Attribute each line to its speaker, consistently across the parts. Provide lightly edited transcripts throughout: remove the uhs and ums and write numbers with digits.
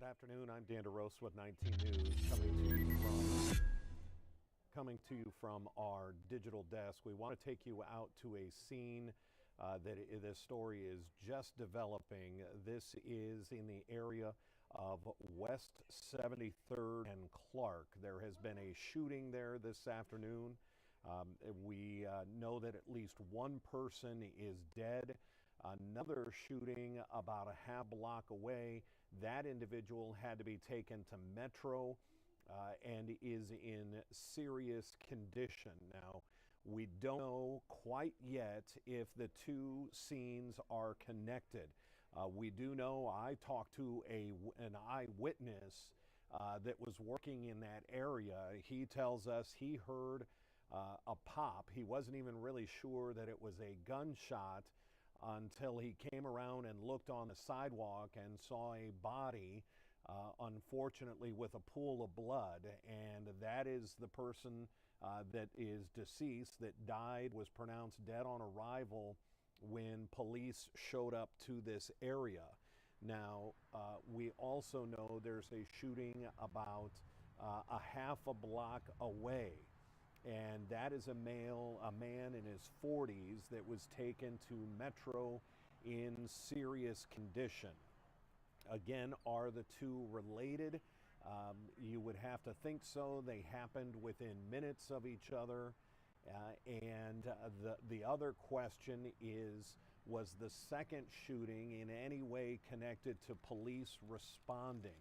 Speaker 1: Good afternoon. I'm Dan DeRose with 19 News, coming to you from our digital desk. We want to take you out to a scene this story is just developing. This is in the area of West 73rd and Clark. There has been a shooting there this afternoon. We know that at least one person is dead. Another shooting about a half block away. That individual had to be taken to Metro and is in serious condition. Now, we don't know quite yet if the two scenes are connected. We do know I talked to an eyewitness that was working in that area. He tells us he heard a pop. He wasn't even really sure that it was a gunshot until he came around and looked on the sidewalk and saw a body, unfortunately with a pool of blood. And that is the person that is deceased, that died, was pronounced dead on arrival when police showed up to this area. Now, we also know there's a shooting about a half a block away. And that is a man in his 40s that was taken to Metro in serious condition. Again, are the two related? You would have to think so. They happened within minutes of each other. And the other question is, was the second shooting in any way connected to police responding?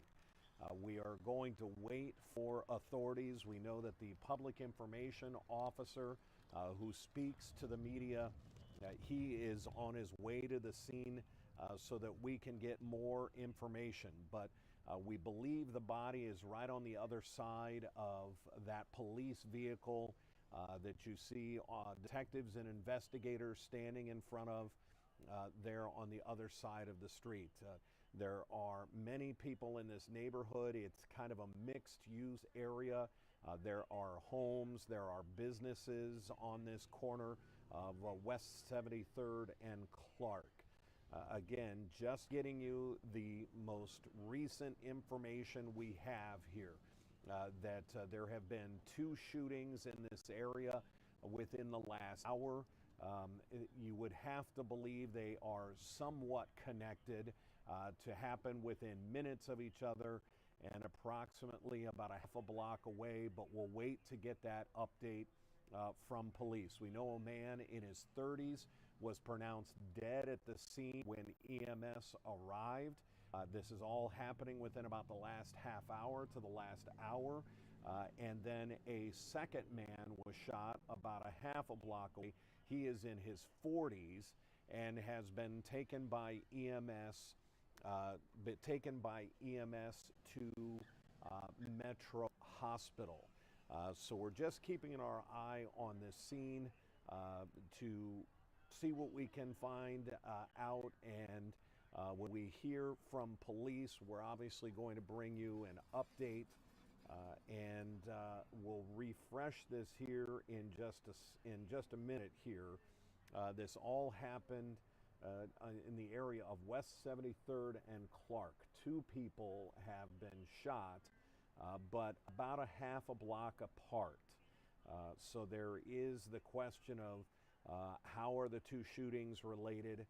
Speaker 1: We are going to wait for authorities. We know that the public information officer who speaks to the media, he is on his way to the scene so that we can get more information. But we believe the body is right on the other side of that police vehicle that you see detectives and investigators standing in front of. There on the other side of the street. There are many people in this neighborhood. It's kind of a mixed use area. There are homes, there are businesses on this corner of West 73rd and Clark. Again, just getting you the most recent information we have here, that there have been two shootings in this area within the last hour. You would have to believe they are somewhat connected to happen within minutes of each other and approximately about a half a block away, but we'll wait to get that update from police. We know a man in his 30s was pronounced dead at the scene when EMS arrived. This is all happening within about the last half hour to the last hour. And then a second man was shot about a half a block away. He is in his 40s and has been taken by EMS, to Metro Hospital. So we're just keeping our eye on this scene to see what we can find out. And when we hear from police, we're obviously going to bring you an update. And we'll refresh this here in just a minute here. This all happened in the area of West 73rd and Clark. Two people have been shot, but about a half a block apart. So there is the question of how are the two shootings related?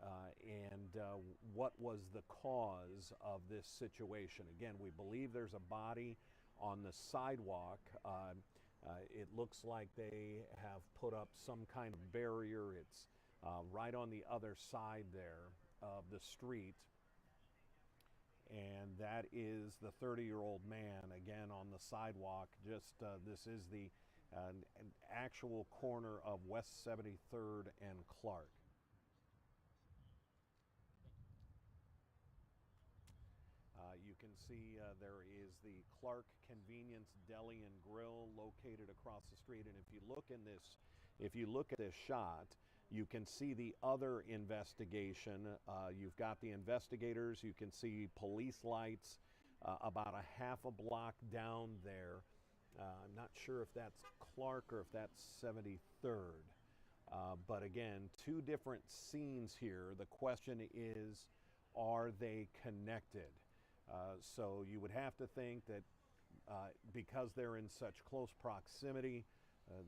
Speaker 1: And what was the cause of this situation? Again, we believe there's a body on the sidewalk. It looks like they have put up some kind of barrier. It's right on the other side there of the street. And that is the 30-year-old man, again, on the sidewalk. This is the an actual corner of West 73rd and Clark. You can see there is the Clark Convenience Deli and Grill located across the street. And if you look at this shot, you can see the other investigation. You've got the investigators. You can see police lights about a half a block down there. I'm not sure if that's Clark or if that's 73rd. But again, two different scenes here. The question is, are they connected? So you would have to think that because they're in such close proximity,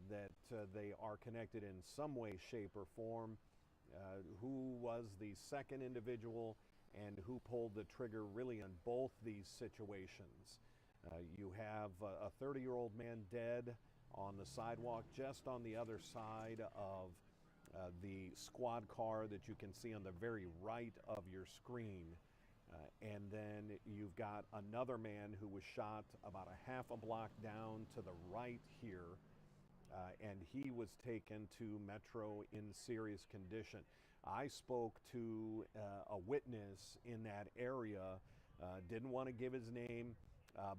Speaker 1: that they are connected in some way, shape, or form. Who was the second individual and who pulled the trigger really in both these situations? You have a 30-year-old man dead on the sidewalk just on the other side of the squad car that you can see on the very right of your screen. And then you've got another man who was shot about a half a block down to the right here, and he was taken to Metro in serious condition. I spoke to a witness in that area, didn't want to give his name,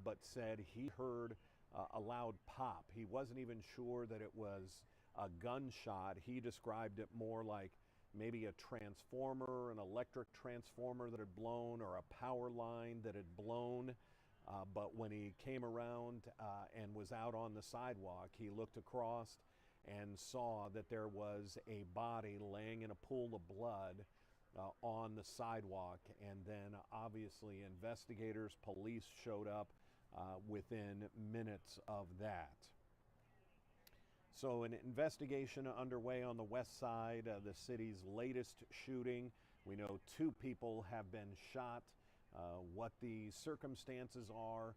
Speaker 1: but said he heard a loud pop. He wasn't even sure that it was a gunshot. He described it more like maybe a transformer, an electric transformer that had blown, or a power line that had blown. But when he came around and was out on the sidewalk, he looked across and saw that there was a body laying in a pool of blood on the sidewalk. And then obviously investigators, police showed up within minutes of that. So an investigation underway on the west side of the city's latest shooting. We know 2 people have been shot. What the circumstances are,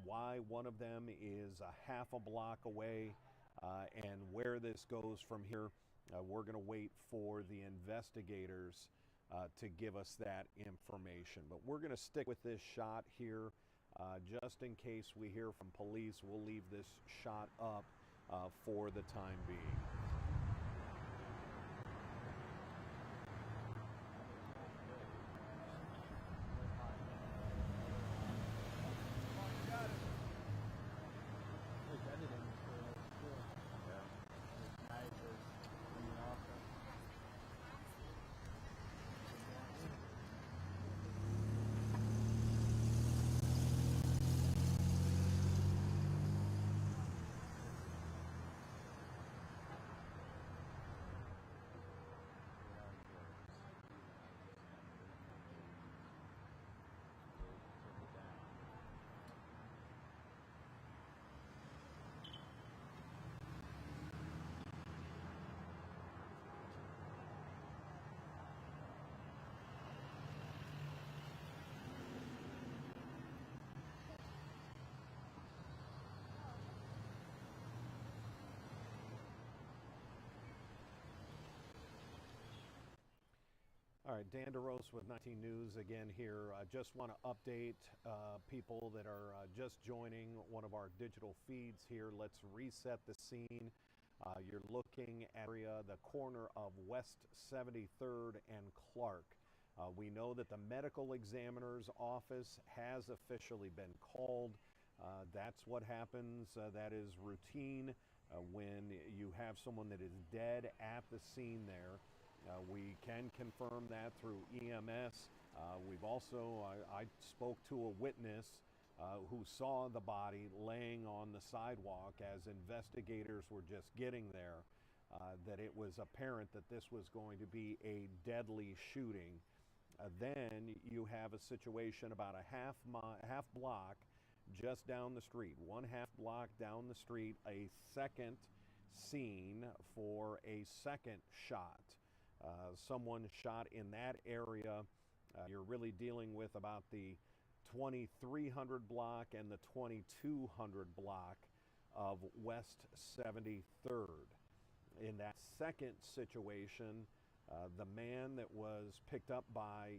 Speaker 1: why one of them is a half a block away, and where this goes from here, we're going to wait for the investigators to give us that information. But we're going to stick with this shot here. Just in case we hear from police, we'll leave this shot up for the time being. All right, Dan DeRose with 19 News again here. I just want to update people that are just joining one of our digital feeds here. Let's reset the scene. You're looking at the corner of West 73rd and Clark. We know that the medical examiner's office has officially been called. That's what happens. That is routine when you have someone that is dead at the scene there. We can confirm that through EMS. We've also, I spoke to a witness who saw the body laying on the sidewalk as investigators were just getting there, that it was apparent that this was going to be a deadly shooting. Then you have a situation about a half block just down the street, 1/2 block down the street, a second scene for a second shot. Someone shot in that area. You're really dealing with about the 2300 block and the 2200 block of West 73rd. In that second situation, the man that was picked up by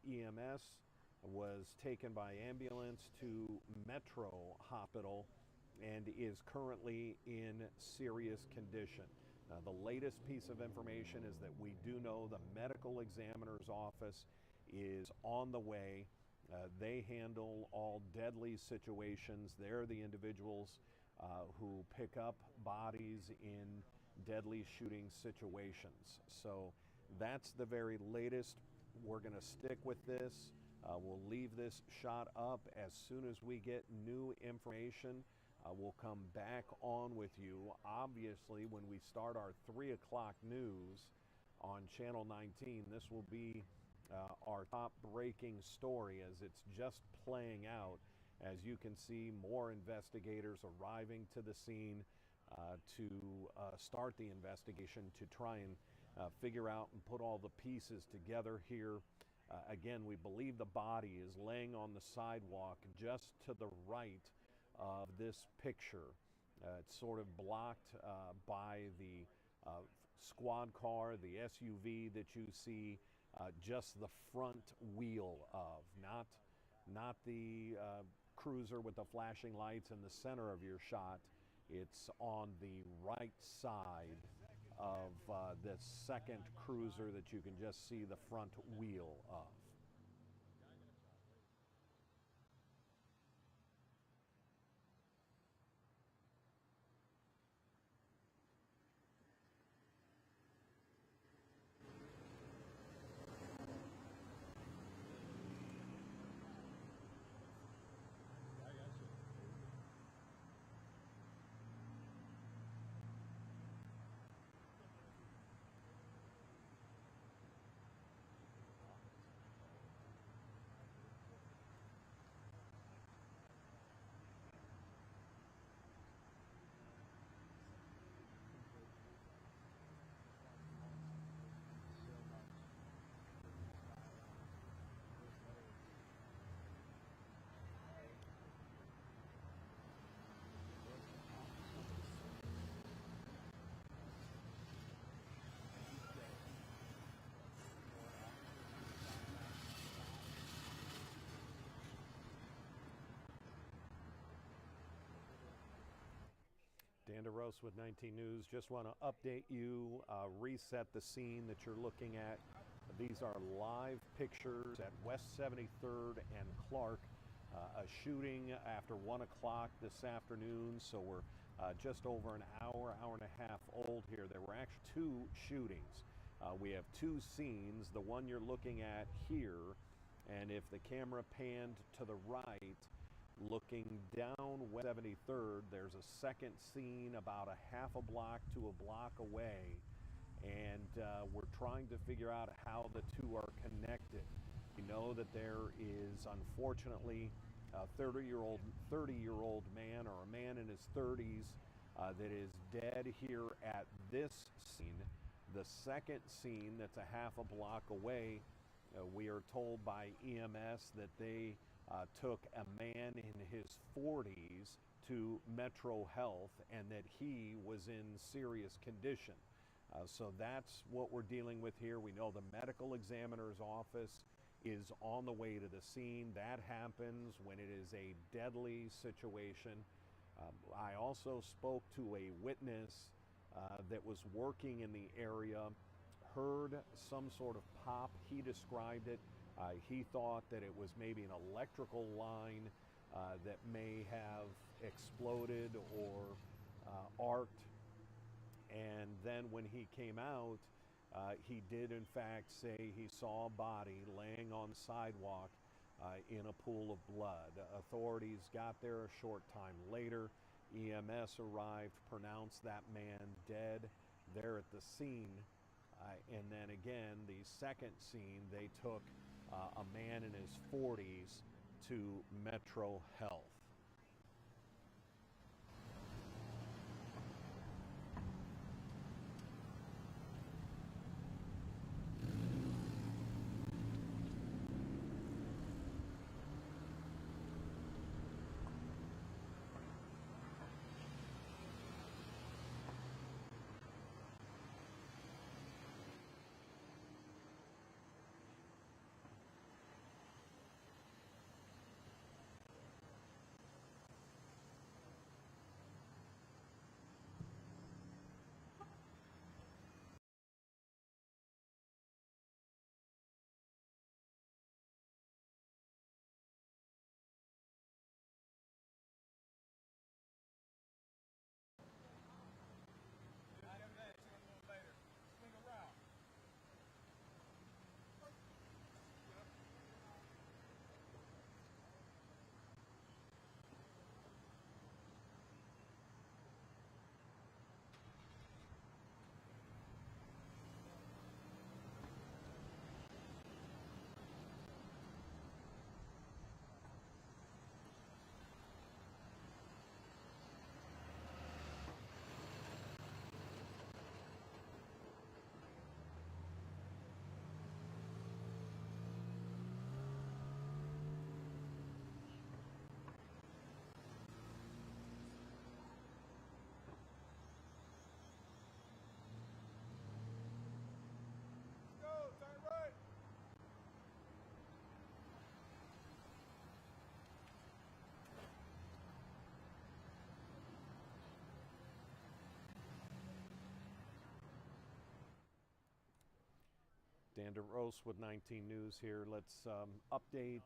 Speaker 1: EMS was taken by ambulance to Metro Hospital and is currently in serious condition. The latest piece of information is that we do know the medical examiner's office is on the way. They handle all deadly situations. They're the individuals who pick up bodies in deadly shooting situations. So that's the very latest. We're going to stick with this. We'll leave this shot up. As soon as we get new information, we'll come back on with you. Obviously, when we start our 3 o'clock news on Channel 19, this will be our top breaking story as it's just playing out. As you can see, more investigators arriving to the scene to start the investigation to try and figure out and put all the pieces together here. Again, we believe the body is laying on the sidewalk just to the right of this picture. It's sort of blocked by the squad car, the SUV that you see, just the front wheel of, not the cruiser with the flashing lights in the center of your shot. It's on the right side of the second cruiser that you can just see the front wheel of. Dan DeRose with 19 News. Just want to update you, reset the scene that you're looking at. These are live pictures at West 73rd and Clark. A shooting after 1 o'clock this afternoon, so we're just over an hour and a half old here. There were actually two shootings. We have two scenes, the one you're looking at here, and if the camera panned to the right, looking down West 73rd, there's a second scene about a half a block to a block away, and we're trying to figure out how the two are connected. We know that there is, unfortunately, a 30-year-old man or a man in his 30s that is dead here at this scene. The second scene that's a half a block away, we are told by EMS that they took a man in his 40s to Metro Health and that he was in serious condition. So that's what we're dealing with here. We know the medical examiner's office is on the way to the scene. That happens when it is a deadly situation. I also spoke to a witness that was working in the area, heard some sort of pop. He described it. He thought that it was maybe an electrical line that may have exploded or arced. And then when he came out, he did in fact say he saw a body laying on the sidewalk in a pool of blood. Authorities got there a short time later. EMS arrived, pronounced that man dead there at the scene. And then again, the second scene, they took a man in his 40s to Metro Health. Dan DeRose with 19 News here. Let's update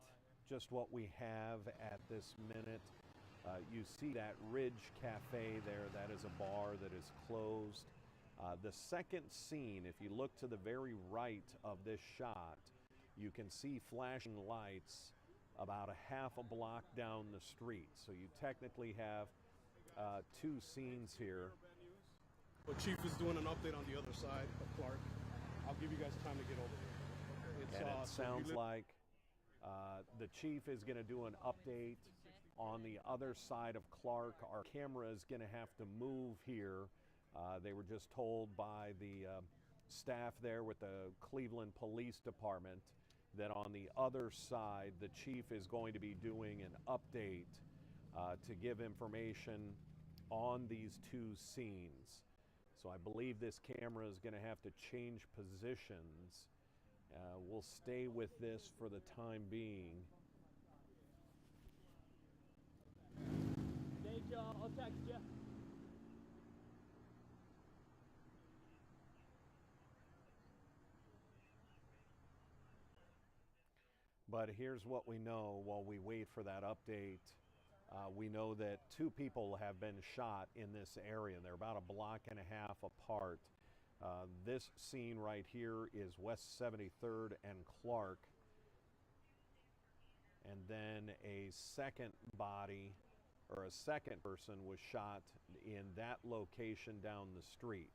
Speaker 1: just what we have at this minute. You see that Ridge Cafe there. That is a bar that is closed. The second scene, if you look to the very right of this shot, you can see flashing lights about a half a block down the street. So you technically have two scenes here.
Speaker 2: But Chief is doing an update on the other side of Clark. I'll give you guys time to get over here.
Speaker 1: And it sounds like the chief is going to do an update on the other side of Clark. Our camera is going to have to move here. They were just told by the staff there with the Cleveland Police Department that on the other side, the chief is going to be doing an update to give information on these two scenes. So I believe this camera is going to have to change positions. We'll stay with this for the time being.
Speaker 3: Thank y'all. I'll text you.
Speaker 1: But here's what we know while we wait for that update. We know that two people have been shot in this area. They're about a block and a half apart. This scene right here is West 73rd and Clark. And then a second body, or a second person, was shot in that location down the street.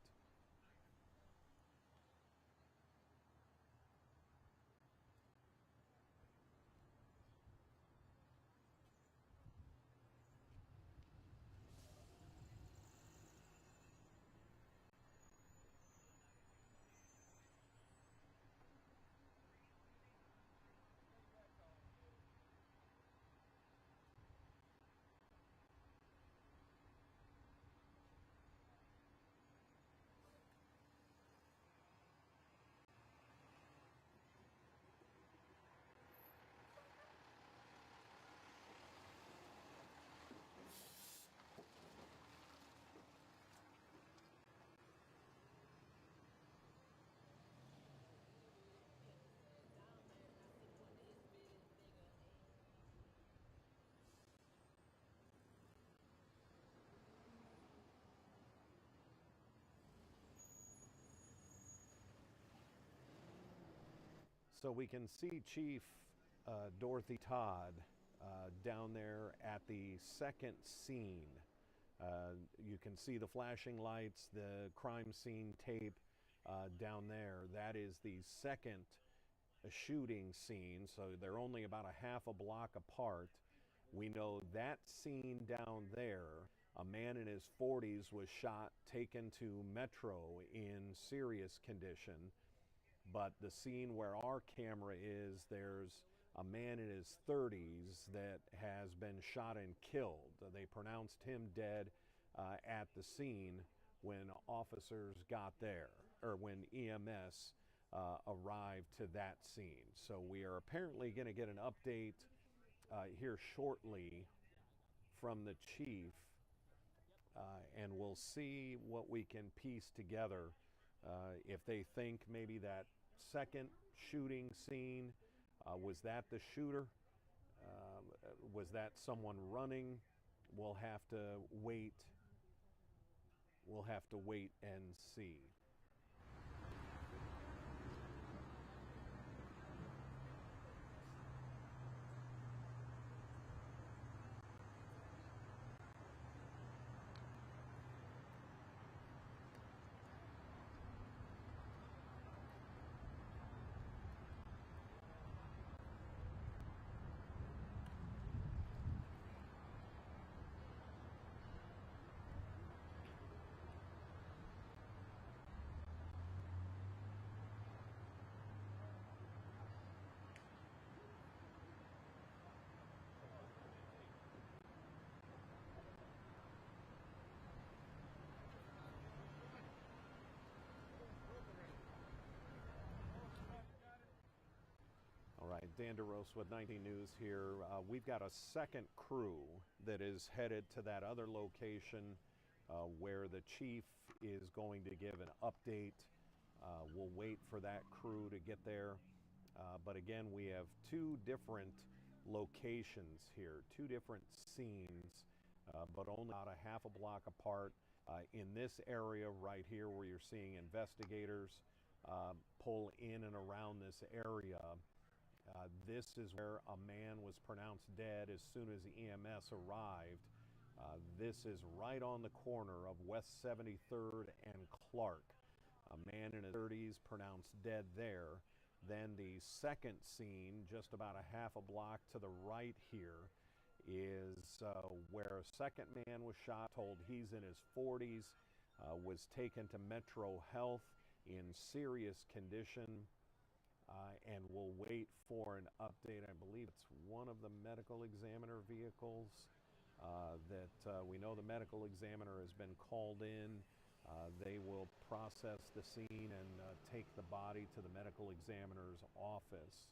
Speaker 1: So we can see Chief Dorothy Todd down there at the second scene. You can see the flashing lights, the crime scene tape down there. That is the second shooting scene, so they're only about a half a block apart. We know that scene down there, a man in his 40s was shot, taken to Metro in serious condition. But the scene where our camera is, there's a man in his 30s that has been shot and killed. They pronounced him dead at the scene when officers got there, or when EMS arrived to that scene. So we are apparently going to get an update here shortly from the chief, and we'll see what we can piece together. If they think maybe that second shooting scene, was that the shooter? Was that someone running? We'll have to wait. We'll have to wait and see. All right, Dan DeRose with 19 News here. We've got a second crew that is headed to that other location where the chief is going to give an update We'll wait for that crew to get there. But again, we have two different locations here, two different scenes, but only about a half a block apart. In this area right here where you're seeing investigators pull in and around this area, this is where a man was pronounced dead as soon as the EMS arrived. This is right on the corner of West 73rd and Clark. A man in his 30s pronounced dead there. Then the second scene, just about a half a block to the right here, is where a second man was shot, told he's in his 40s, was taken to Metro Health in serious condition, and we'll wait for an update. I believe it's one of the medical examiner vehicles that we know the medical examiner has been called in. They will process the scene and take the body to the medical examiner's office.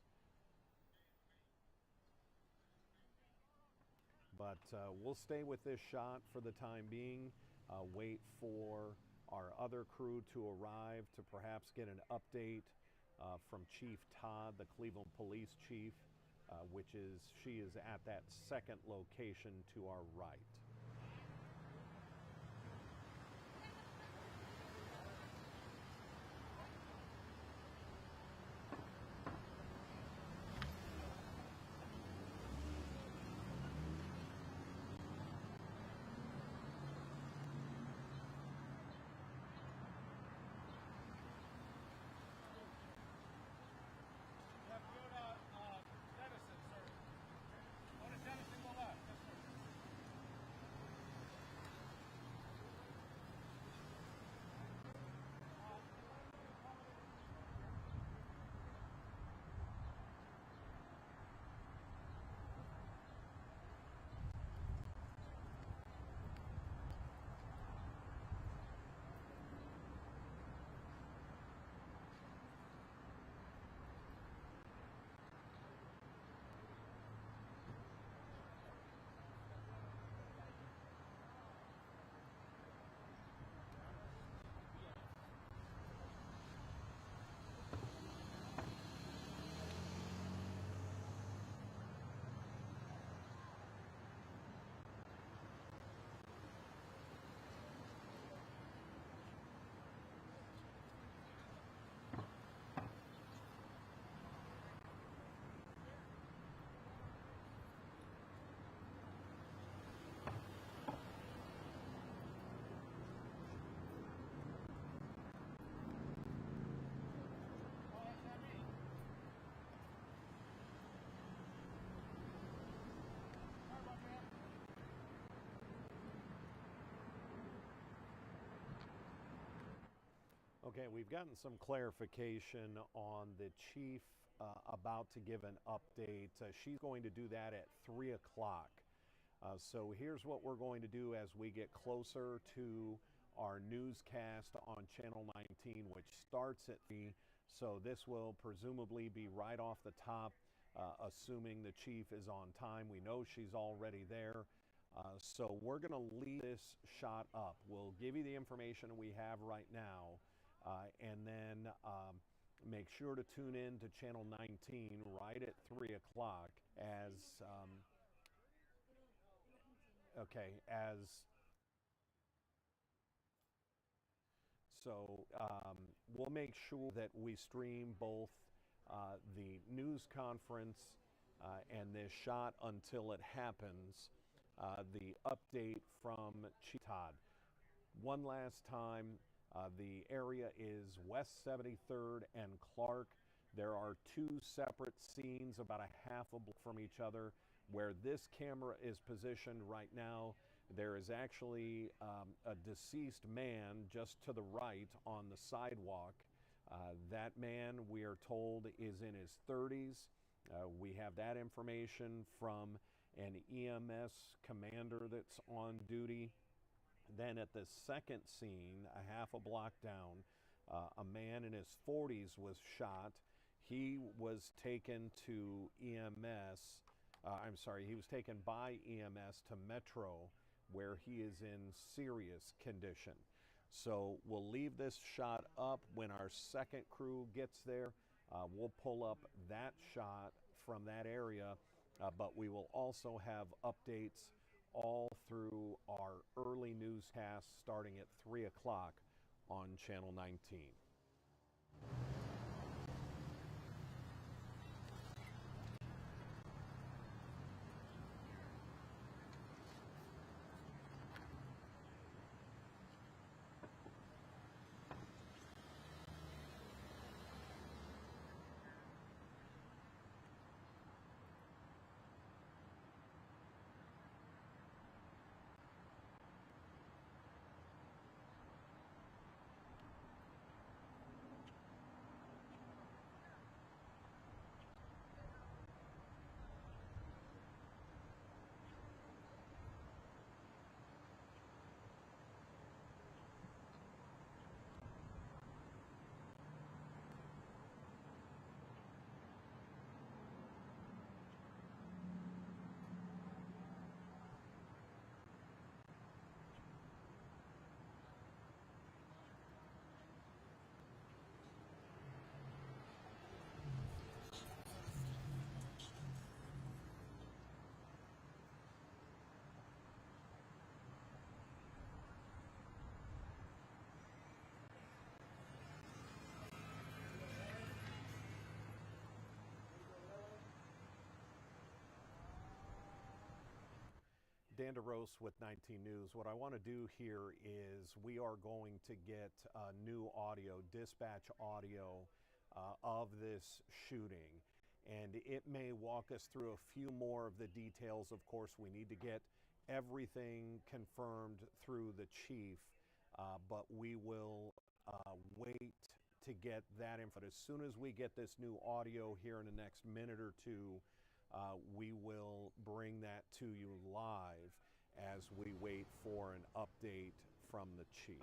Speaker 1: But we'll stay with this shot for the time being, wait for our other crew to arrive to perhaps get an update from Chief Todd, the Cleveland Police Chief, she is at that second location to our right. Okay, we've gotten some clarification on the chief about to give an update. She's going to do that at 3 o'clock. So here's what we're going to do as we get closer to our newscast on Channel 19, which starts at 3. So this will presumably be right off the top, assuming the chief is on time. We know she's already there. So we're going to leave this shot up. We'll give you the information we have right now. And then make sure to tune in to Channel 19 right at 3 o'clock we'll make sure that we stream both the news conference and this shot until it happens, the update from Chief Todd. One last time. The area is West 73rd and Clark. There are two separate scenes about a half a block from each other. Where this camera is positioned right now, there is actually a deceased man just to the right on the sidewalk. That man, we are told, is in his 30s. We have that information from an EMS commander that's on duty. Then at the second scene, a half a block down, a man in his 40s was shot. He was taken to EMS. He was taken by EMS to Metro, where he is in serious condition. So we'll leave this shot up. When our second crew gets there, we'll pull up that shot from that area, but we will also have updates all through our early newscasts starting at 3 o'clock on Channel 19. Dan DeRose with 19 News. What I want to do here is we are going to get new audio, dispatch audio of this shooting. And it may walk us through a few more of the details. Of course, we need to get everything confirmed through the chief, but we will wait to get that info. As soon as we get this new audio here in the next minute or two, we will bring that to you live as we wait for an update from the chief.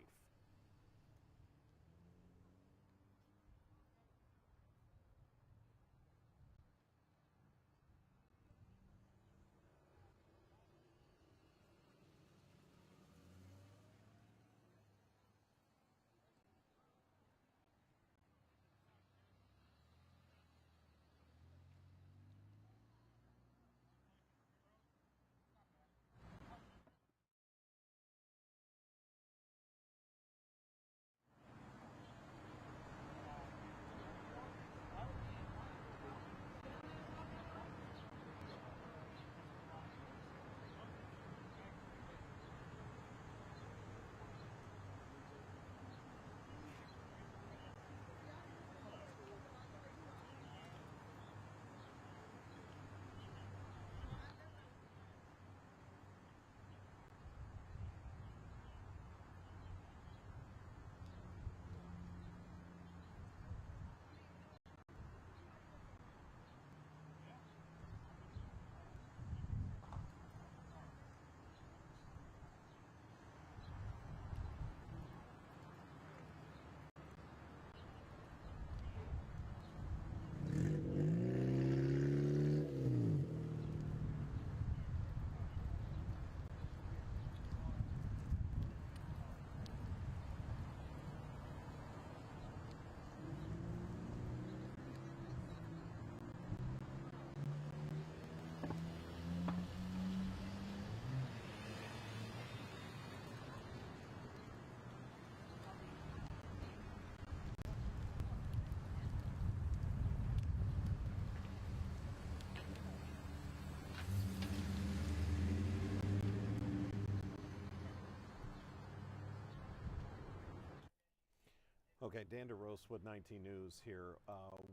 Speaker 1: Okay, Dan DeRose with 19 News here.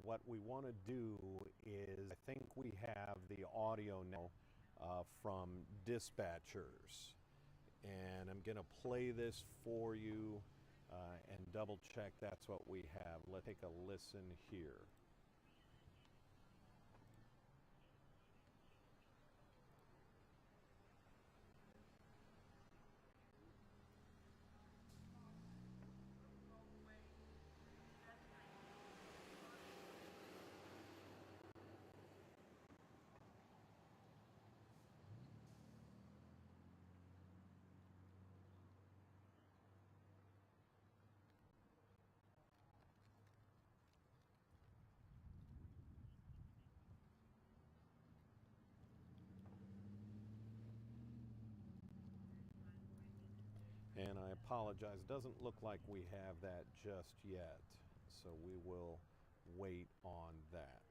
Speaker 1: What we want to do is, I think we have the audio now from dispatchers. And I'm going to play this for you and double check that's what we have. Let's take a listen here. apologize. Doesn't look like we have that just yet, so we will wait on that.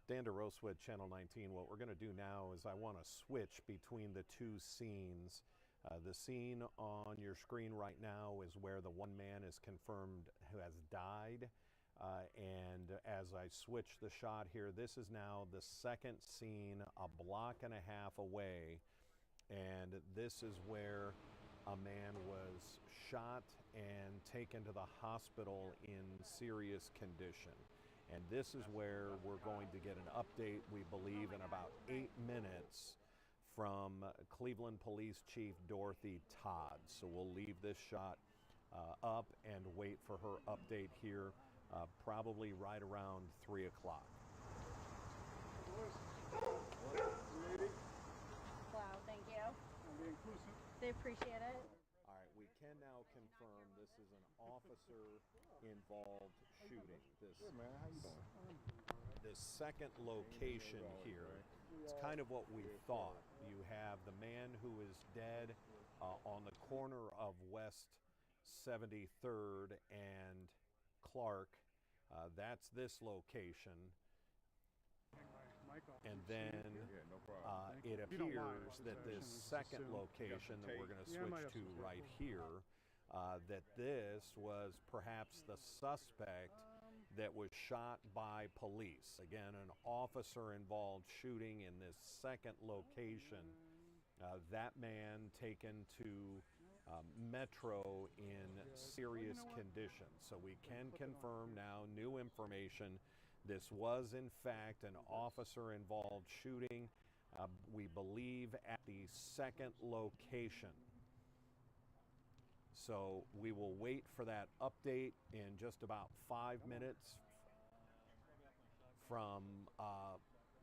Speaker 1: Dan DeRosa with Channel 19. What we're going to do now is I want to switch between the two scenes. The scene on your screen right now is where the one man is confirmed who has died. And as I switch the shot here, this is now the second scene a block and a half away. And this is where a man was shot and taken to the hospital in serious condition. And this is where we're going to get an update, we believe, in about 8 minutes from Cleveland Police Chief Dorothy Todd. So we'll leave this shot up and wait for her update here, probably right around 3 o'clock.
Speaker 3: Wow, thank you. They appreciate it.
Speaker 1: All right, we can now confirm this is an officer-involved shooting. This second location here, it's kind of what we thought. You have the man who is dead on the corner of West 73rd and Clark. That's this location. And then it appears that this second location that we're going to switch to right here, that this was perhaps the suspect that was shot by police. Again, an officer-involved shooting in this second location. That man taken to Metro in serious condition. So we can confirm now new information. This was, in fact, an officer-involved shooting, we believe, at the second location. So we will wait for that update in just about 5 minutes from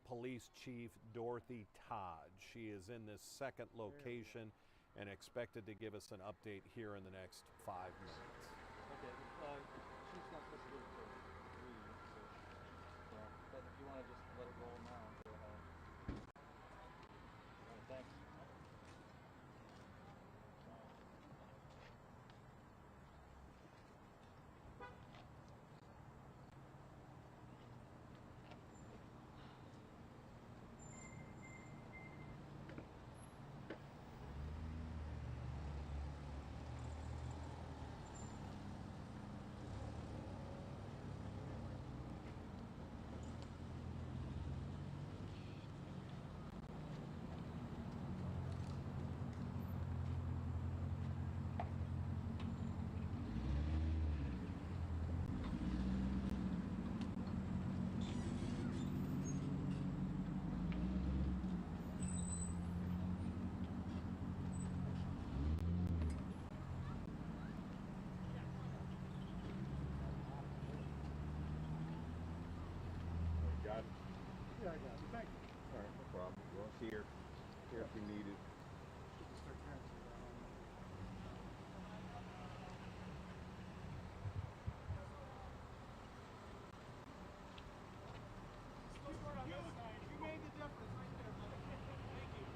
Speaker 1: Police Chief Dorothy Todd. She is in this second location and expected to give us an update here in the next 5 minutes.
Speaker 4: Okay, she's not supposed to do it until 3, so, but if you want to just let it roll now, go ahead. All right, thanks.
Speaker 2: Okay, I got it. Thank you.
Speaker 5: All right, no problem. Well, it's here. Here if you need it.
Speaker 2: You made the difference right there, buddy. Thank you.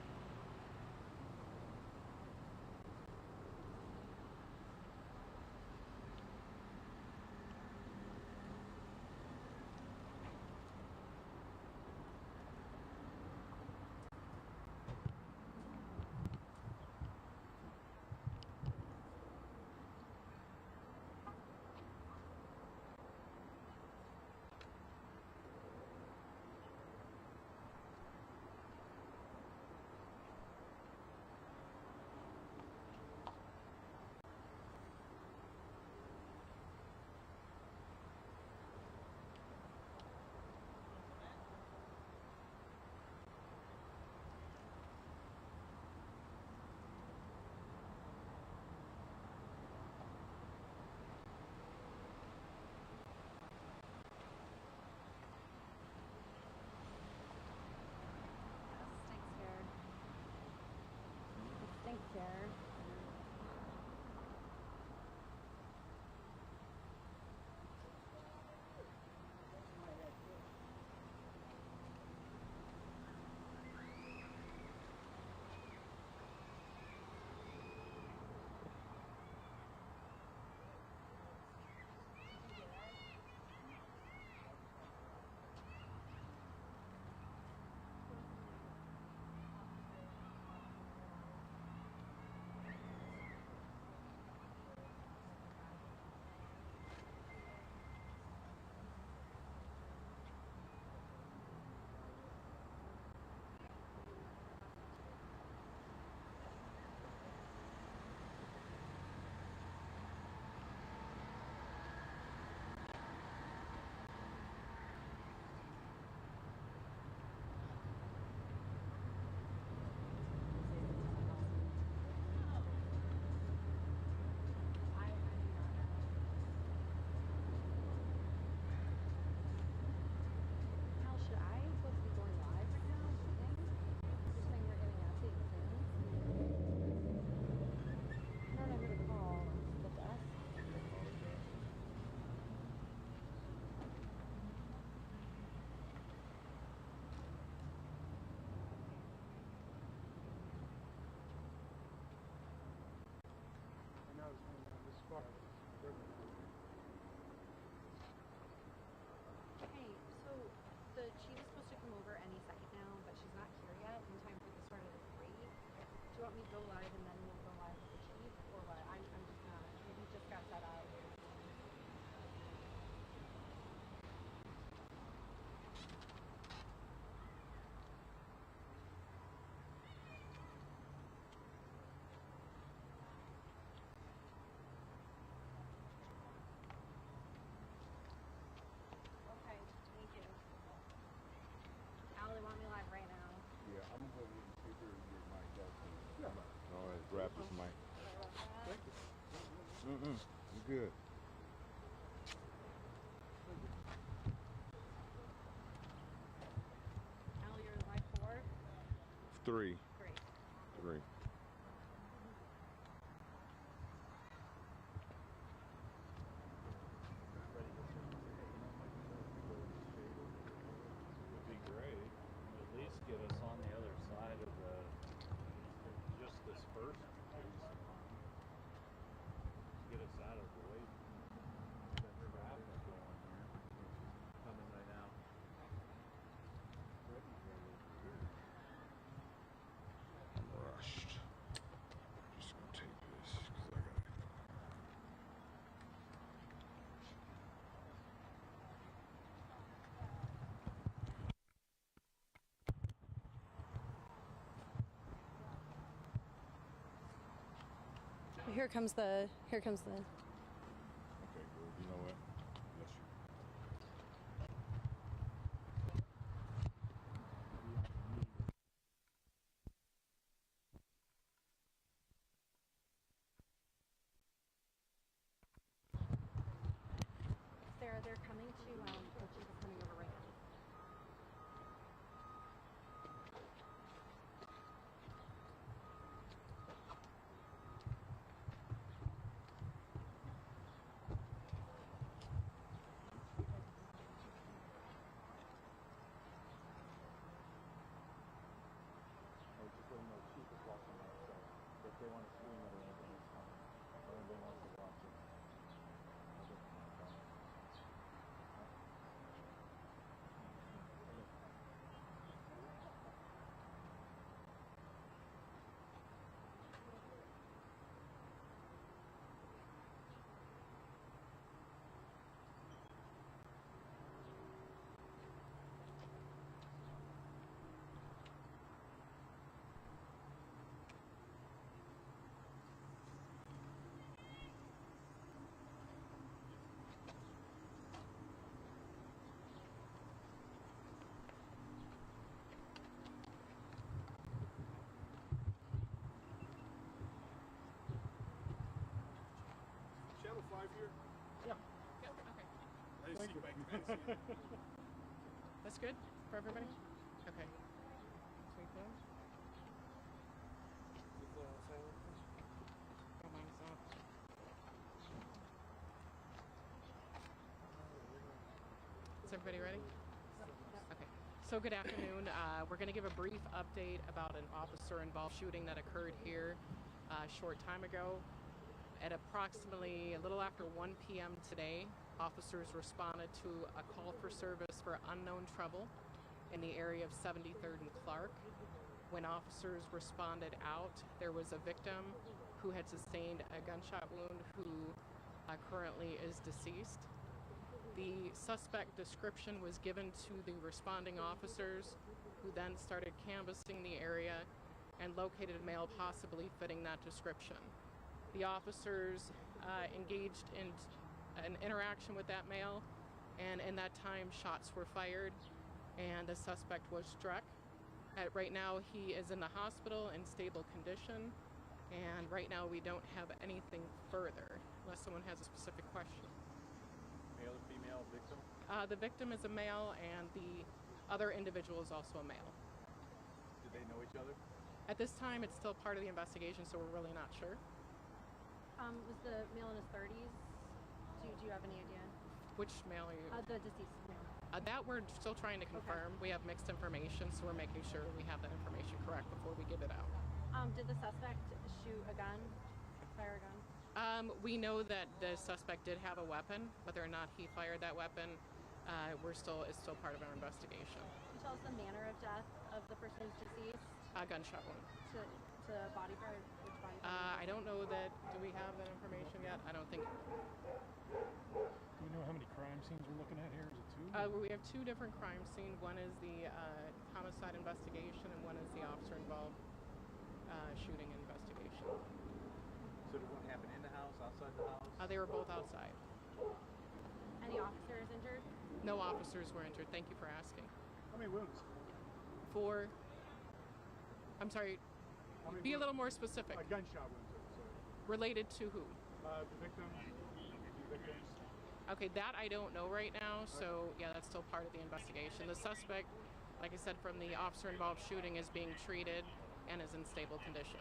Speaker 3: Stinks here. Hell, should I supposed to be going live right now? You're saying we're getting updates soon? I don't know who to call. The desk? Hey, so the chief is supposed to come over any second now, but she's not here yet in time for the start of the parade. Do you want me to go live and then we'll go live with the chief, or what? I'm just not. We just got set up. Okay, thank you. Al, they want me live right now.
Speaker 5: Yeah, I'm gonna go ahead and take care of your mic out. Yeah. All right, grab this mic.
Speaker 2: Thank you.
Speaker 5: You good.
Speaker 3: Al, you're live 4?
Speaker 5: 3.
Speaker 3: Great.
Speaker 5: 3.
Speaker 4: Would be great. At least get us on the other side of the just this first piece. Get us out of the way. Got traffic going here. Coming right now.
Speaker 5: I'm rushed. Just gonna take this because I gotta.
Speaker 3: Here comes the.
Speaker 5: Okay, good. You know what? Bless you.
Speaker 3: Sarah, they're coming to. The chief is coming over right now.
Speaker 6: That's good for everybody? Okay. Sweet thing. Oh, mine's off. Is everybody ready? Okay. So good afternoon. We're going to give a brief update about an officer-involved shooting that occurred here a short time ago. At approximately a little after 1 p.m. today, officers responded to a call for service for unknown trouble in the area of 73rd and Clark. When officers responded out, there was a victim who had sustained a gunshot wound who currently is deceased. The suspect description was given to the responding officers, who then started canvassing the area and located a male possibly fitting that description. The officers engaged in an interaction with that male, and in that time shots were fired and the suspect was struck. Right now he is in the hospital in stable condition, and right now we don't have anything further unless someone has a specific question.
Speaker 4: Male or female victim?
Speaker 6: The victim is a male and the other individual is also a male.
Speaker 4: Did they know each other?
Speaker 6: At this time it's still part of the investigation, so we're really not sure.
Speaker 3: Was the male in his 30s? Do you have any idea?
Speaker 6: Which male are you?
Speaker 3: The deceased male.
Speaker 6: That we're still trying to confirm. We have mixed information, so we're making sure we have that information correct before we give it out.
Speaker 3: Did the suspect shoot a gun? Fire a gun?
Speaker 6: We know that the suspect did have a weapon. Whether or not he fired that weapon, it's still part of our investigation.
Speaker 3: Can you tell us the manner of death of the person who's deceased?
Speaker 6: A gunshot wound.
Speaker 3: To body part? Which body part?
Speaker 6: I don't know that. Do we have that information yet? I don't think.
Speaker 7: Do we know how many crime scenes we're looking at here? Is it 2?
Speaker 6: We have 2 different crime scenes. One is the homicide investigation, and one is the officer-involved shooting investigation.
Speaker 4: So did one happen in the house, outside the house?
Speaker 6: They were both outside.
Speaker 3: Any officers injured?
Speaker 6: No officers were injured. Thank you for asking.
Speaker 2: How many wounds?
Speaker 6: I'm sorry,
Speaker 2: How many
Speaker 6: be a
Speaker 2: wounds?
Speaker 6: little more specific.
Speaker 2: Gunshot wounds.
Speaker 6: Related to who?
Speaker 2: The victims.
Speaker 6: Okay, that I don't know right now, so yeah, that's still part of the investigation. The suspect, like I said, from the officer-involved shooting is being treated and is in stable condition.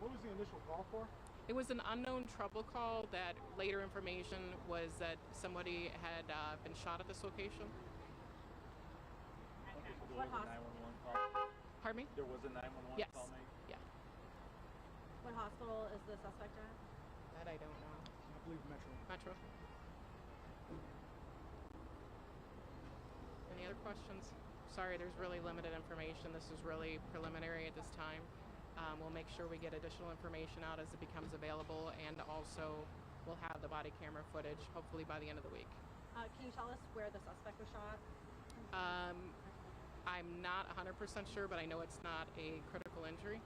Speaker 2: What was the initial call for?
Speaker 6: It was an unknown trouble call that later information was that somebody had been shot at this location.
Speaker 4: There was a 911 call?
Speaker 6: Pardon me?
Speaker 4: There was a 911
Speaker 6: Yes.
Speaker 4: call made?
Speaker 6: Yeah.
Speaker 3: What hospital is the suspect at?
Speaker 6: That I don't know.
Speaker 2: I believe Metro.
Speaker 6: Metro. Any other questions? Sorry, there's really limited information. This is really preliminary at this time. We'll make sure we get additional information out as it becomes available, and also we'll have the body camera footage hopefully by the end of the week.
Speaker 3: Can you tell us where the suspect was shot?
Speaker 6: I'm not 100% sure, but I know it's not a critical injury.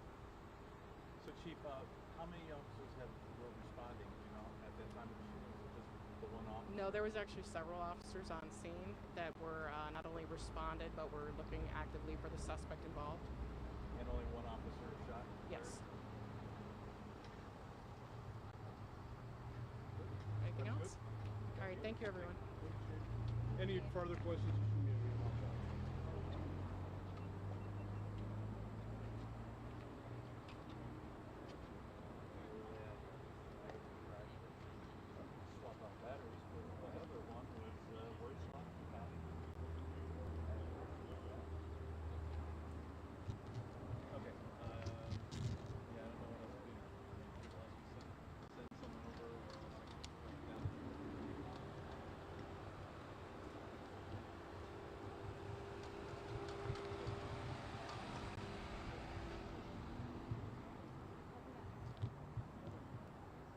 Speaker 4: So Chief, how many officers were responding, at that time of the shooting? Just the one officer?
Speaker 6: No, there was actually several officers on scene that were not only responded, but were looking actively for the suspect involved.
Speaker 4: And only one officer shot?
Speaker 6: Yes. Anything else? All right, thank you, everyone.
Speaker 2: Any further questions?
Speaker 4: Swap out batteries, but the other one was where's Sean? County? Okay. Yeah, I don't know what else to do. Send someone over. Down.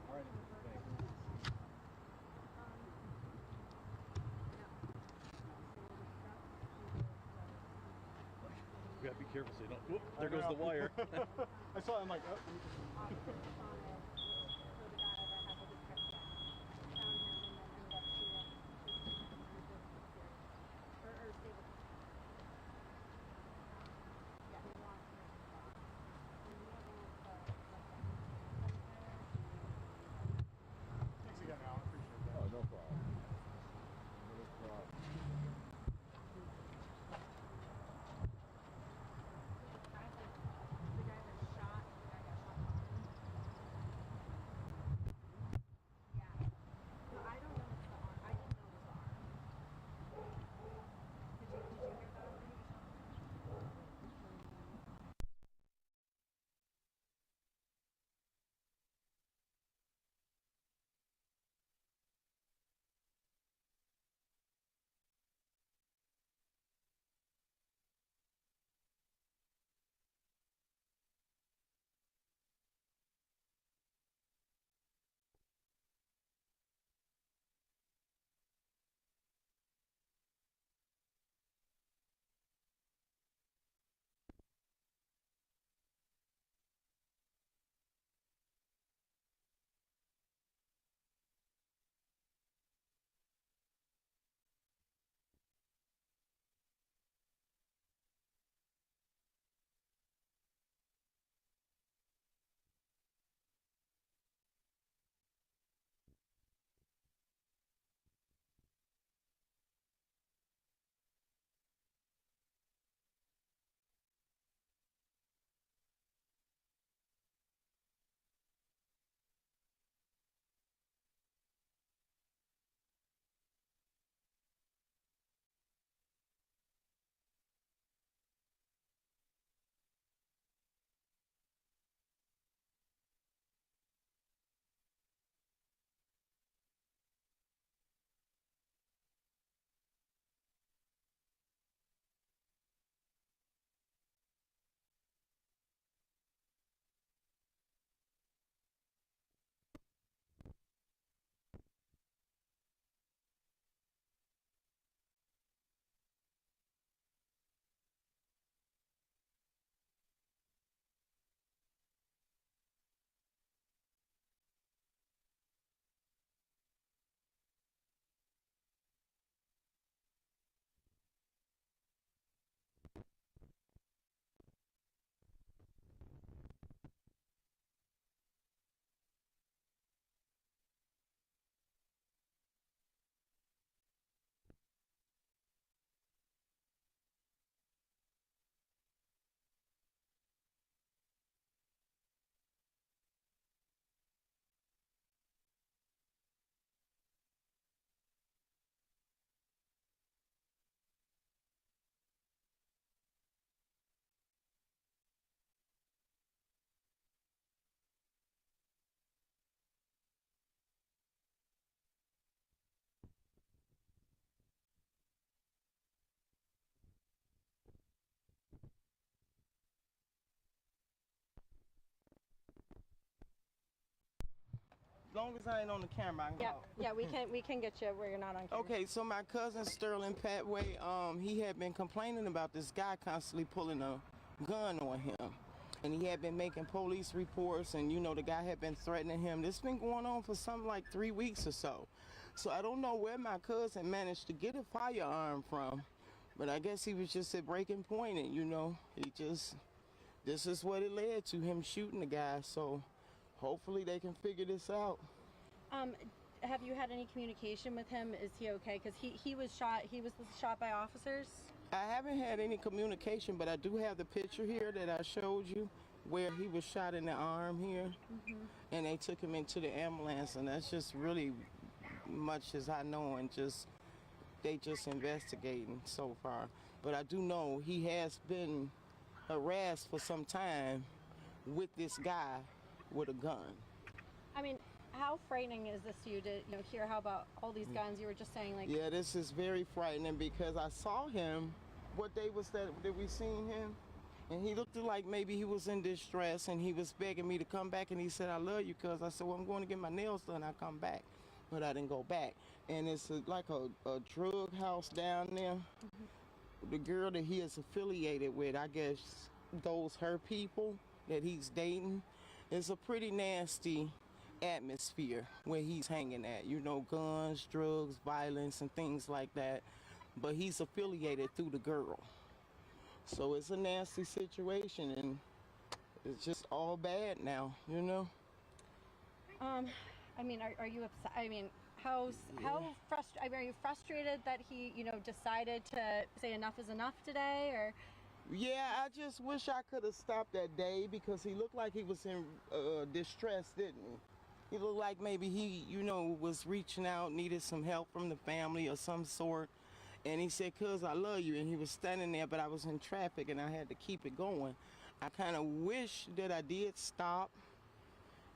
Speaker 4: All right. Thanks.
Speaker 7: You gotta be careful so you don't. Whoop, there goes the wire.
Speaker 2: I saw it. I'm like, oh. Thanks again, Al. I appreciate that.
Speaker 5: Oh, no problem. No problem.
Speaker 8: long as I ain't on the camera, I can
Speaker 3: Yeah,
Speaker 8: talk.
Speaker 3: yeah, we can get you where you're not on camera.
Speaker 8: Okay, so my cousin Sterling Patway, he had been complaining about this guy constantly pulling a gun on him. And he had been making police reports, and you know, the guy had been threatening him. This been going on for something like 3 weeks or so. So I don't know where my cousin managed to get a firearm from, but I guess he was just at breaking point, and you know, this is what it led to, him shooting the guy. So hopefully they can figure this out.
Speaker 3: Have you had any communication with him? Is he okay? Because he was shot by officers.
Speaker 8: I haven't had any communication, but I do have the picture here that I showed you where he was shot in the arm here. And they took him into the ambulance, and that's just really much as I know, and they just investigating so far. But I do know he has been harassed for some time with this guy with a gun.
Speaker 3: I mean, how frightening is this to you to hear how about all these guns? You were just saying, like,
Speaker 8: Yeah, this is very frightening because I saw him. What day was that we seen him? And he looked like maybe he was in distress, and he was begging me to come back, and he said, I love you, cuz. I said, well, I'm going to get my nails done, I'll come back. But I didn't go back. And it's like a drug house down there. The girl that he is affiliated with, I guess those her people that he's dating, it's a pretty nasty atmosphere where he's hanging at. You know, guns, drugs, violence, and things like that. But he's affiliated through the girl. So it's a nasty situation, and it's just all bad now, you know?
Speaker 3: I mean, are you upset? I mean, are you frustrated that he, decided to say enough is enough today, or?
Speaker 8: Yeah, I just wish I could have stopped that day because he looked like he was in distress, didn't he? He looked like maybe he, was reaching out, needed some help from the family or some sort. And he said, cuz, I love you. And he was standing there, but I was in traffic and I had to keep it going. I kind of wish that I did stop.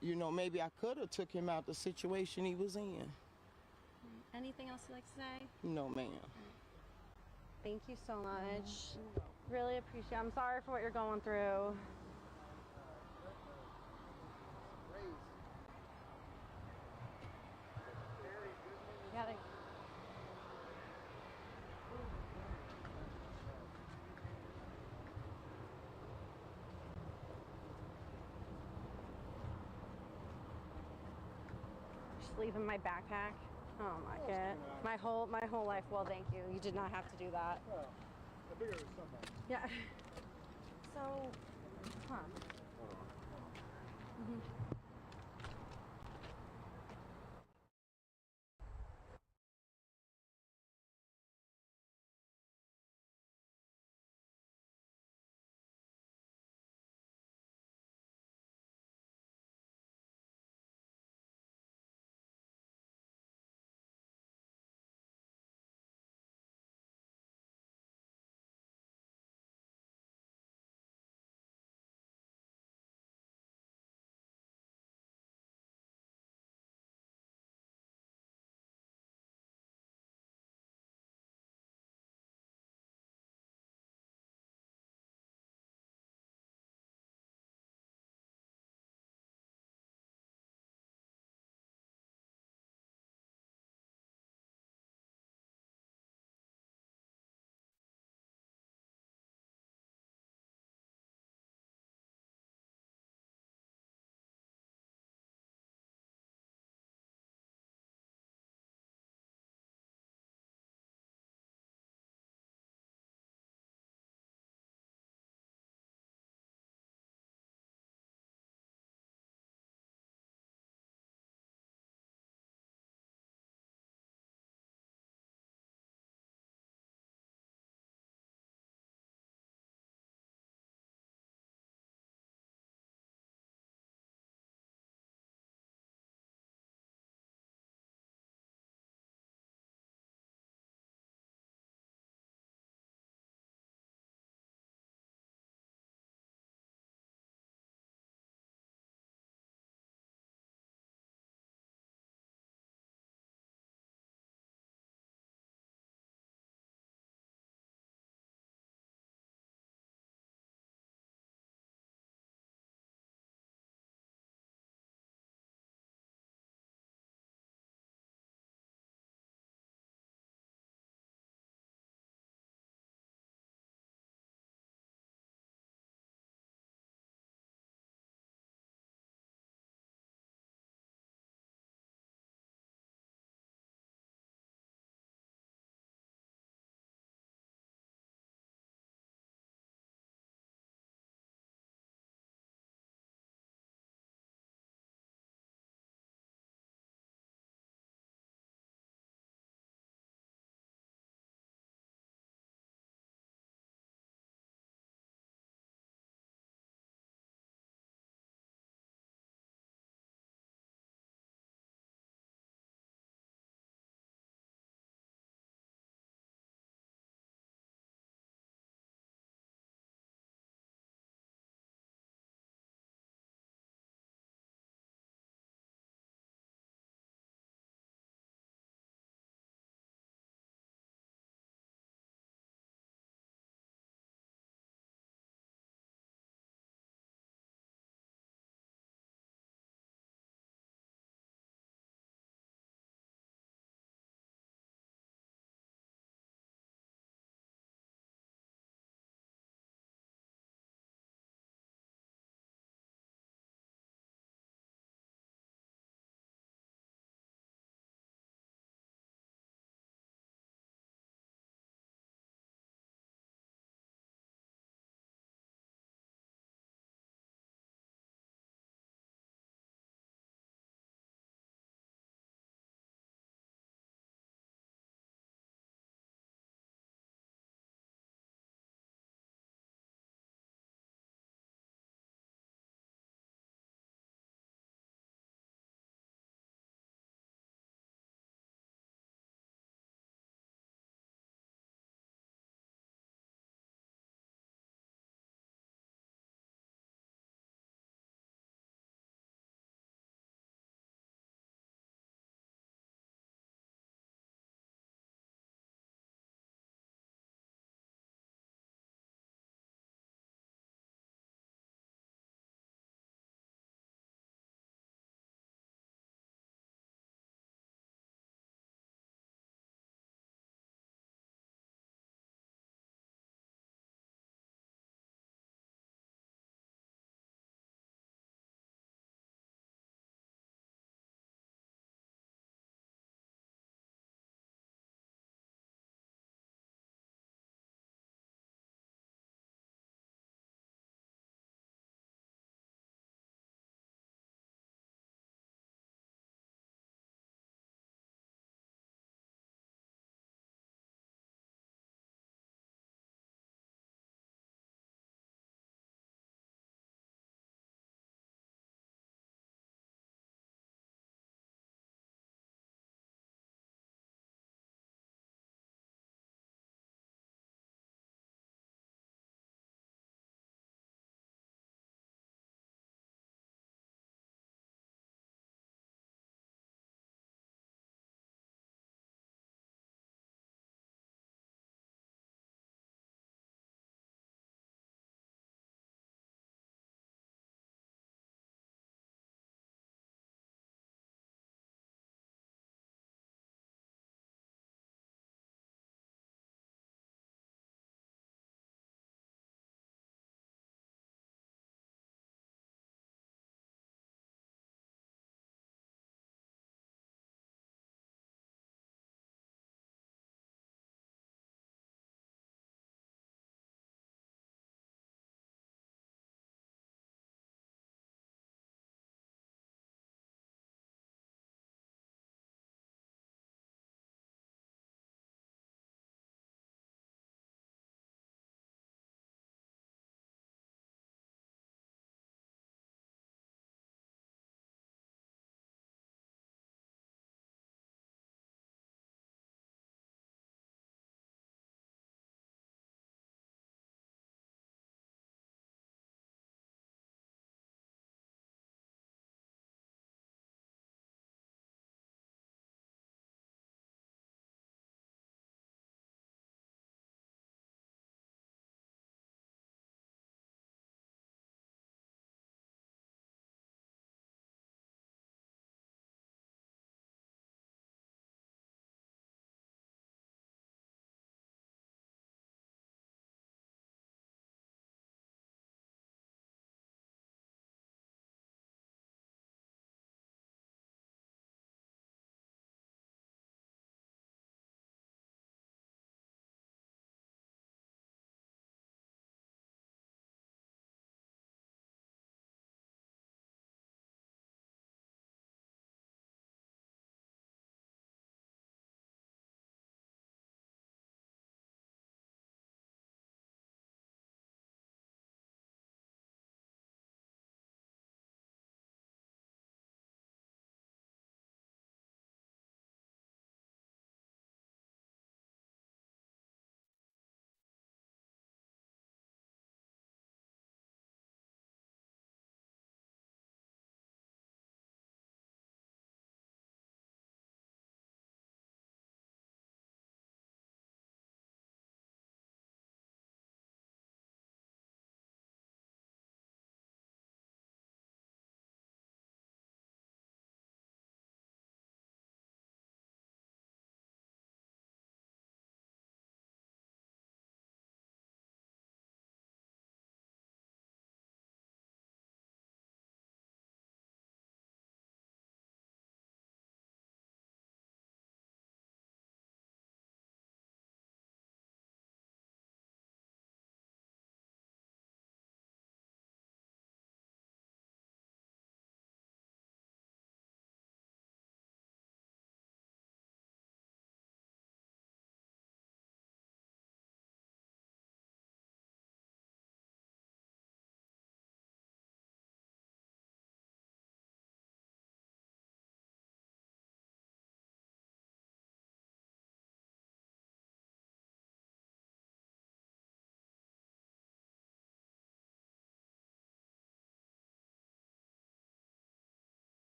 Speaker 8: You know, maybe I could have took him out the situation he was in.
Speaker 3: Anything else you'd like to say?
Speaker 8: No, ma'am.
Speaker 3: Thank you so much. Really appreciate it. I'm sorry for what you're going through. Got it. Just leaving my backpack. Oh my god. My whole life. Well, thank you. You did not have to do that.
Speaker 7: Well, I figured it was somebody.
Speaker 3: Yeah. So, huh.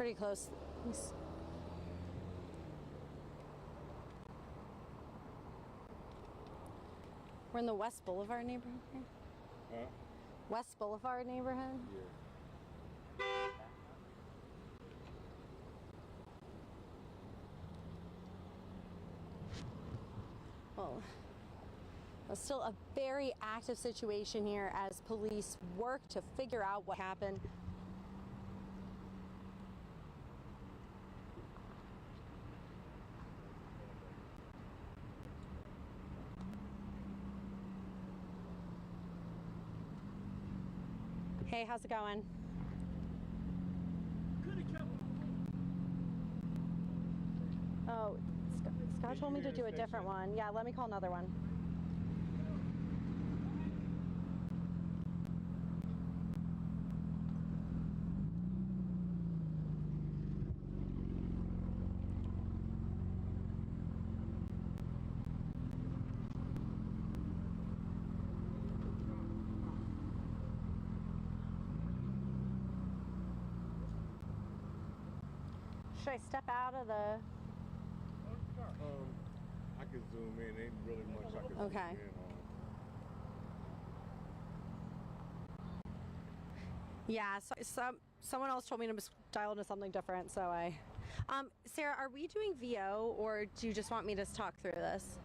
Speaker 3: pretty close. We're in the West Boulevard neighborhood here.
Speaker 5: Huh?
Speaker 3: West Boulevard neighborhood.
Speaker 5: Yeah.
Speaker 3: Well, it's still a very active situation here as police work to figure out what happened. Hey, how's it going? Oh, Scott told me to do a different one. Yeah, let me call another one. Should I step out of the...
Speaker 5: I could zoom in. Ain't really much I could
Speaker 3: Okay.
Speaker 5: zoom in on.
Speaker 3: Yeah, so someone else told me to dial into something different, so I... Sarah, are we doing VO, or do you just want me to talk through this?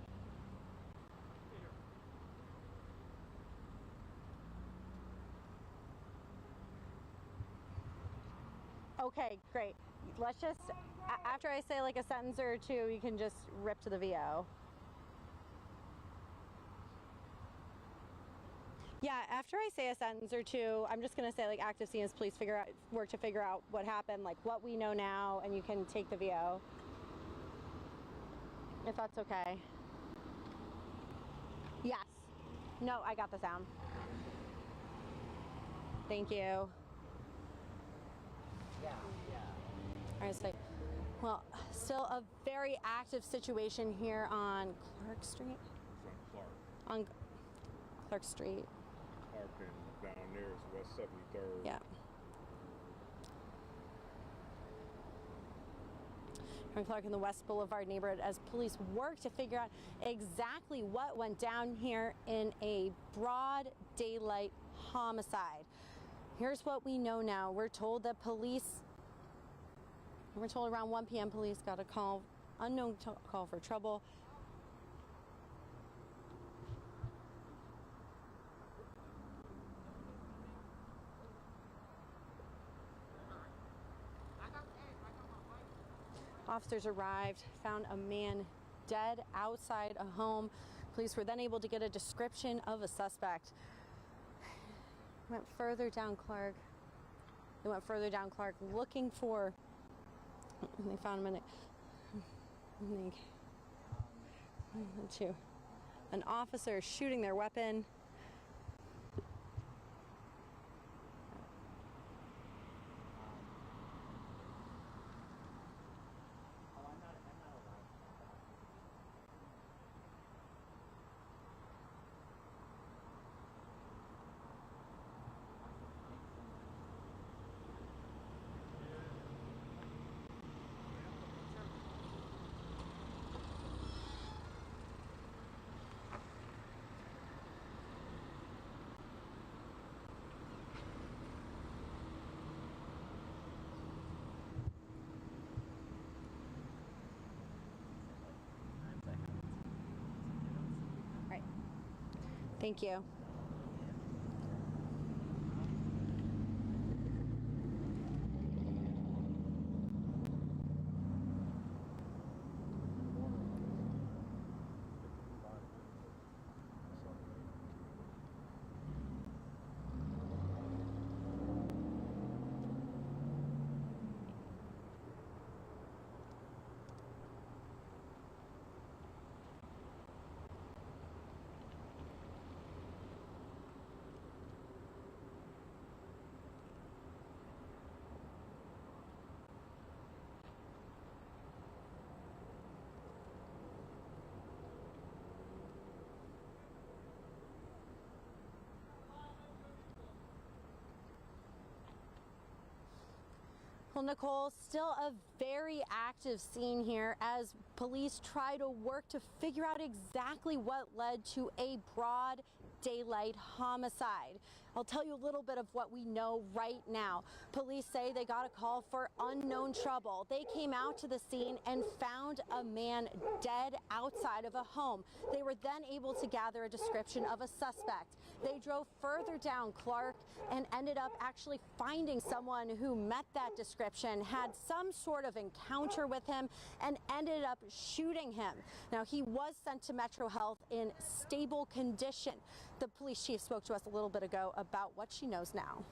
Speaker 3: Okay, great. Let's just, after I say like a sentence or two, you can just rip to the VO. Yeah, after I say a sentence or two, I'm just gonna say like active scene is police work to figure out what happened, like what we know now, and you can take the VO. If that's okay. Yes. No, I got the sound. Thank you. All right, so, well, still a very active situation here on Clark Street.
Speaker 5: It's on Clark.
Speaker 3: On Clark Street.
Speaker 5: Clark and down there is West 73rd.
Speaker 3: Yeah. On Clark in the West Boulevard neighborhood as police work to figure out exactly what went down here in a broad daylight homicide. Here's what we know now. We're told around 1 p.m. police got a call, unknown call for trouble. Officers arrived, found a man dead outside a home. Police were then able to get a description of a suspect. Went further down Clark. They went further down Clark looking for, and they found him to an officer shooting their weapon. Right. Thank you. Well, Nicole, still a very active scene here as police try to work to figure out exactly what led to a broad daylight homicide. I'll tell you a little bit of what we know right now. Police say they got a call for unknown trouble. They came out to the scene and found a man dead outside of a home. They were then able to gather a description of a suspect. They drove further down Clark and ended up actually finding someone who met that description, had some sort of encounter with him, and ended up shooting him. Now, he was sent to Metro Health in stable condition. The police chief spoke to us a little bit ago about what she knows now.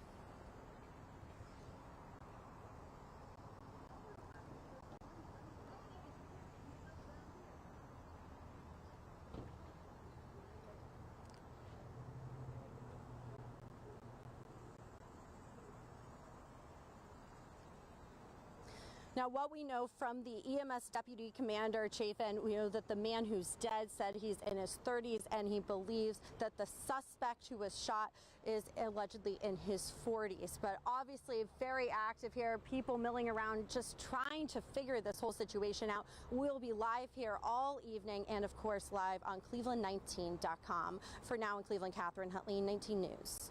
Speaker 3: Now, what we know from the EMS Deputy Commander Chafin, we know that the man who's dead said he's in his 30s, and he believes that the suspect who was shot is allegedly in his 40s. But obviously very active here, people milling around just trying to figure this whole situation out. We'll be live here all evening and, of course, live on Cleveland19.com. For now in Cleveland, Catherine Huntley, 19 News.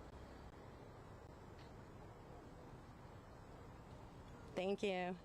Speaker 3: Thank you.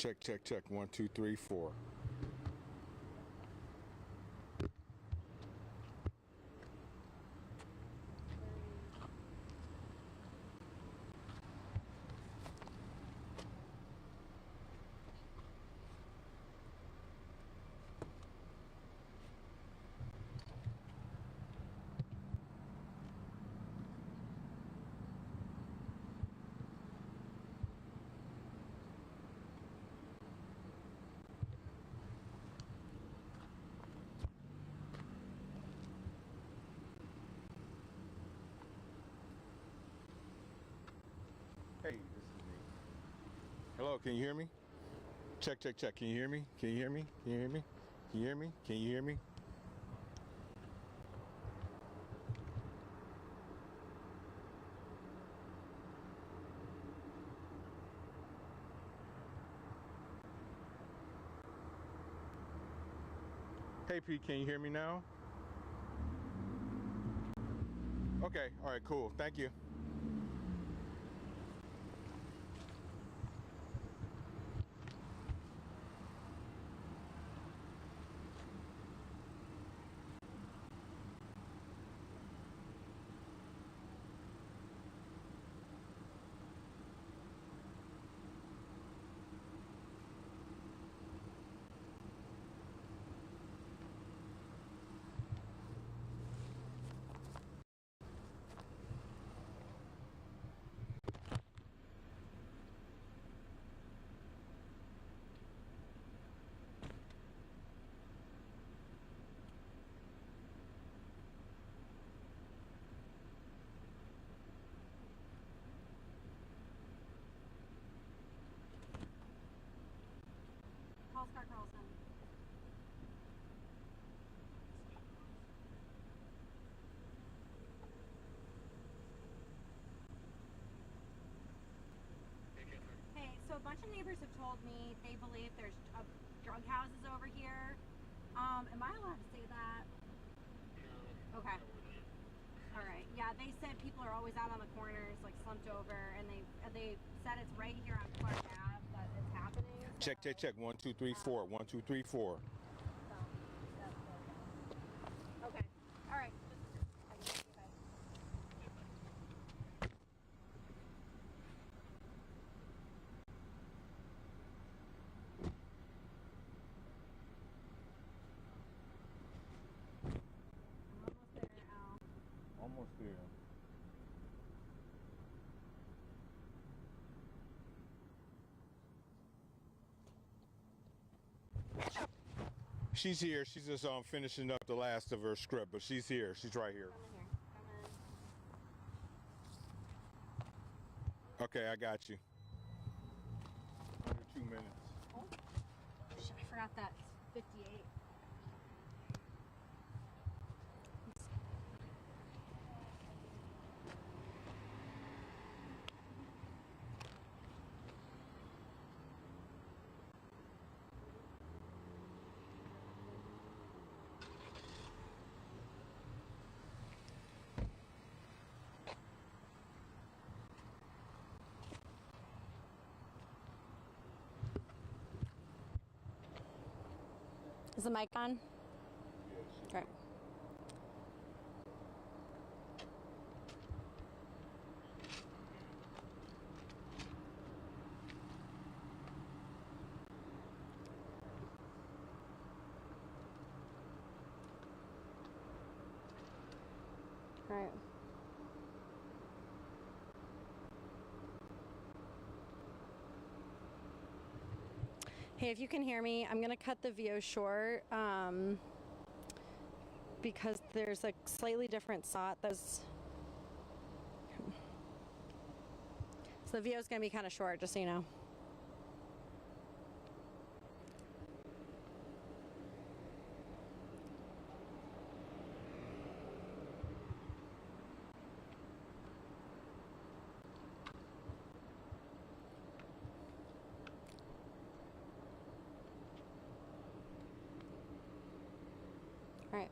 Speaker 5: Check, check, check. 1, 2, 3, 4. Hey, this is me. Hello, can you hear me? Check, check, check. Can you hear me? Can you hear me? Can you hear me? Can you hear me? Can you hear me? Hey, Pete, can you hear me now? Okay, all right, cool. Thank you.
Speaker 3: Call Scott Carlson. Hey, so a bunch of neighbors have told me they believe there's drug houses over here. Am I allowed to say that? Okay. All right. Yeah, they said people are always out on the corners, like slumped over, and they said it's right here on Clark Ave that it's happening.
Speaker 5: Check, check, check. 1, 2, 3, 4. 1, 2, 3, 4.
Speaker 3: Okay. All right.
Speaker 5: Almost there. She's here. She's just finishing up the last of her script, but she's here. She's right here. Okay, I got you. Under 2 minutes.
Speaker 3: Oh, shit, I forgot that. It's 58. Is the mic on? Okay. All right. Hey, if you can hear me, I'm going to cut the video short because there's a slightly different shot. So the video is going to be kind of short, just so you know. All right.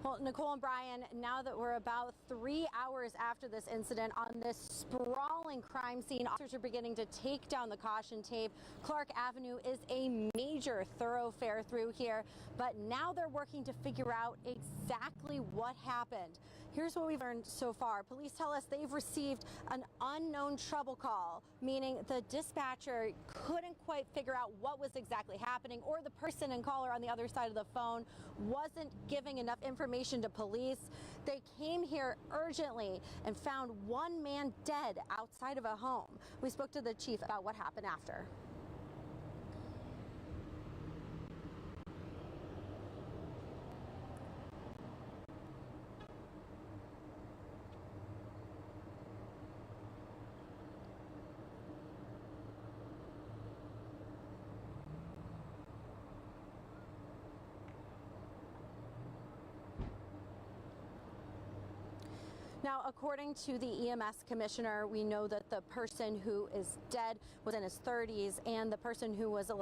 Speaker 3: Well, Nicole and Brian, now that we're about 3 hours after this incident on this sprawling crime scene, officers are beginning to take down the caution tape. Clark Avenue is a major thoroughfare through here, but now they're working to figure out exactly what happened. Here's what we've learned so far. Police tell us they've received an unknown trouble call, meaning the dispatcher couldn't quite figure out what was exactly happening, or the person and caller on the other side of the phone wasn't giving enough information to police. They came here urgently and found one man dead outside of a home. We spoke to the chief about what happened after. Now, according to the EMS commissioner, we know that the person who is dead was in his 30s, and the person who was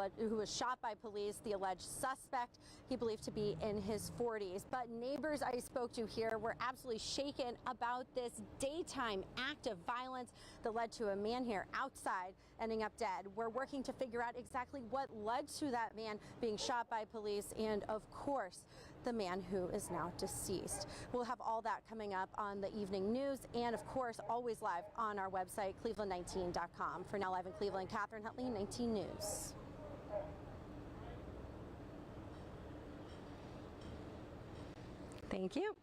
Speaker 3: shot by police, the alleged suspect, he believed to be in his 40s. But neighbors I spoke to here were absolutely shaken about this daytime act of violence that led to a man here outside ending up dead. We're working to figure out exactly what led to that man being shot by police, and of course, the man who is now deceased. We'll have all that coming up on the evening news, and of course, always live on our website, cleveland19.com. For now, live in Cleveland, Catherine Huntley, 19 News. Thank you.